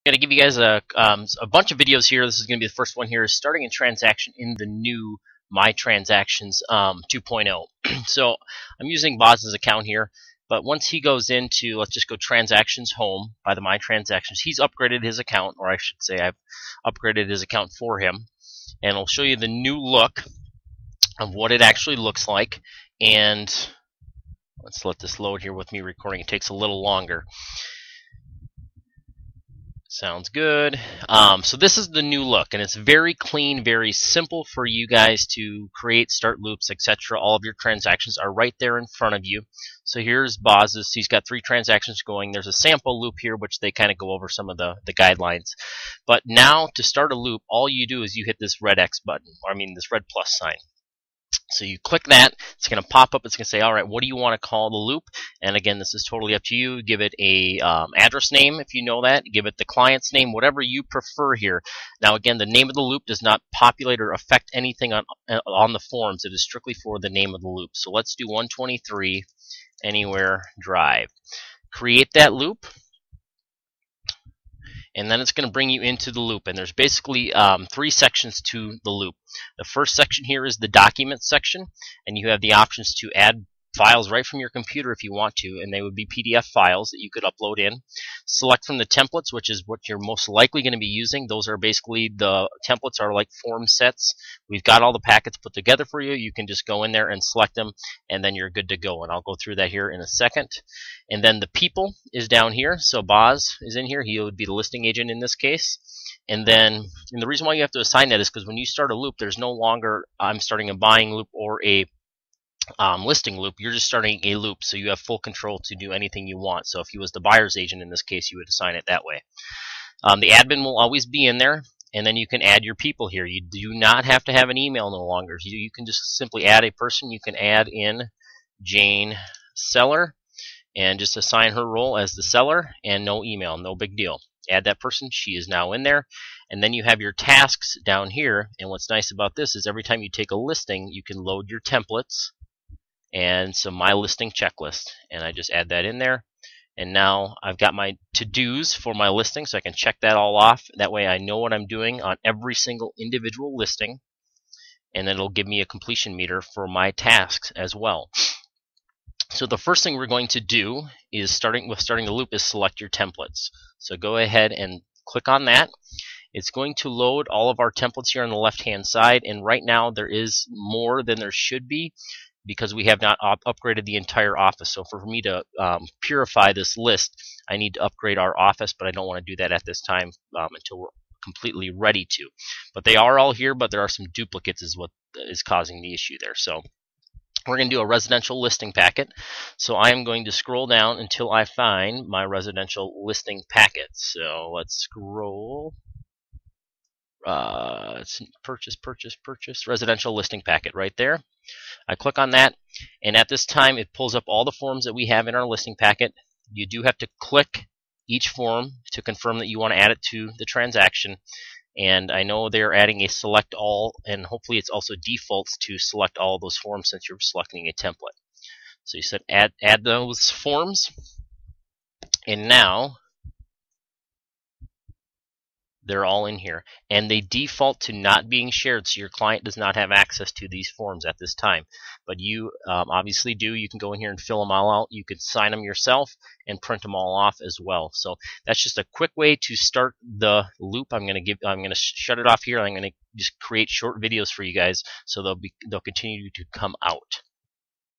I'm going to give you guys a bunch of videos here. This is going to be the first one here, starting a transaction in the new My Transactions 2.0. So I'm using Boz's account here, but once he goes into, let's just go Transactions Home by the My Transactions, he's upgraded his account, or I should say I've upgraded his account for him, and I'll show you the new look of what it actually looks like. And let's let this load here with me recording. It takes a little longer. Sounds good. So this is the new look, and it's very clean, very simple for you guys to create, start loops, etc. All of your transactions are right there in front of you. So here's Boz's. He's got 3 transactions going. There's a sample loop here, which they kind of go over some of the guidelines. But now to start a loop, all you do is you hit this red X button, or I mean this red plus sign. So you click that, it's going to pop up, it's going to say, alright, what do you want to call the loop? And again, this is totally up to you. Give it a address name if you know that. Give it the client's name, whatever you prefer here. Now again, the name of the loop does not populate or affect anything on the forms. It is strictly for the name of the loop. So let's do 123 Anywhere Drive. Create that loop. And then it's going to bring you into the loop, and there's basically 3 sections to the loop. The first section here is the documents section, and you have the options to add files right from your computer if you want to, and they would be PDF files that you could upload in. Select from the templates, which is what you're most likely going to be using. Those are basically, the templates are like form sets. We've got all the packets put together for you. You can just go in there and select them, and then you're good to go, and I'll go through that here in a second. And then the people is down here, so Boz is in here. He would be the listing agent in this case. And the reason why you have to assign that is because when you start a loop, there's no longer I'm starting a buying loop or a listing loop. You're just starting a loop, so you have full control to do anything you want. So if he was the buyer's agent in this case, you would assign it that way. The admin will always be in there, and then you can add your people here. You do not have to have an email no longer. You can just simply add a person. You can add in Jane Seller and just assign her role as the seller, and no email, no big deal. Add that person, she is now in there. And then you have your tasks down here, and what's nice about this is every time you take a listing, you can load your templates and some My Listing checklist, and I just add that in there. And now I've got my to-dos for my listing, so I can check that all off. That way I know what I'm doing on every single individual listing, and then it'll give me a completion meter for my tasks as well. So the first thing we're going to do is starting the loop is select your templates. So go ahead and click on that. It's going to load all of our templates here on the left hand side, and right now there is more than there should be because we have not upgraded the entire office. So for me to purify this list, I need to upgrade our office, but I don't want to do that at this time until we're completely ready to. But they are all here, but there are some duplicates is what is causing the issue there. So we're going to do a residential listing packet. So I am going to scroll down until I find my residential listing packet. So let's scroll. It's purchase, residential listing packet right there. I click on that, and at this time it pulls up all the forms that we have in our listing packet. You do have to click each form to confirm that you want to add it to the transaction. And I know they're adding a select all, and hopefully it's also defaults to select all those forms since you're selecting a template. So you said add those forms, and now they're all in here, and they default to not being shared, so your client does not have access to these forms at this time. But you obviously do. You can go in here and fill them all out. You can sign them yourself and print them all off as well. So that's just a quick way to start the loop. I'm going to shut it off here. I'm going to just create short videos for you guys, so they'll continue to come out.